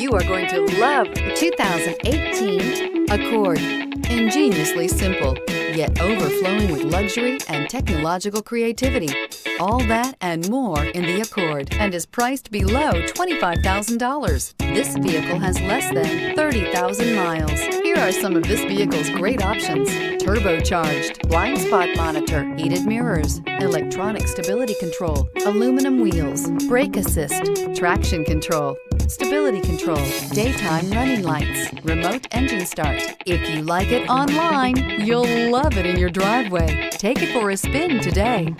You are going to love the 2018 Accord. Ingeniously simple, yet overflowing with luxury and technological creativity. All that and more in the Accord, and is priced below $25,000. This vehicle has less than 30,000 miles. Here are some of this vehicle's great options: turbocharged, blind spot monitor, heated mirrors, electronic stability control, aluminum wheels, brake assist, traction control, stability control, daytime running lights, remote engine start. If you like it online, you'll love it in your driveway. Take it for a spin today.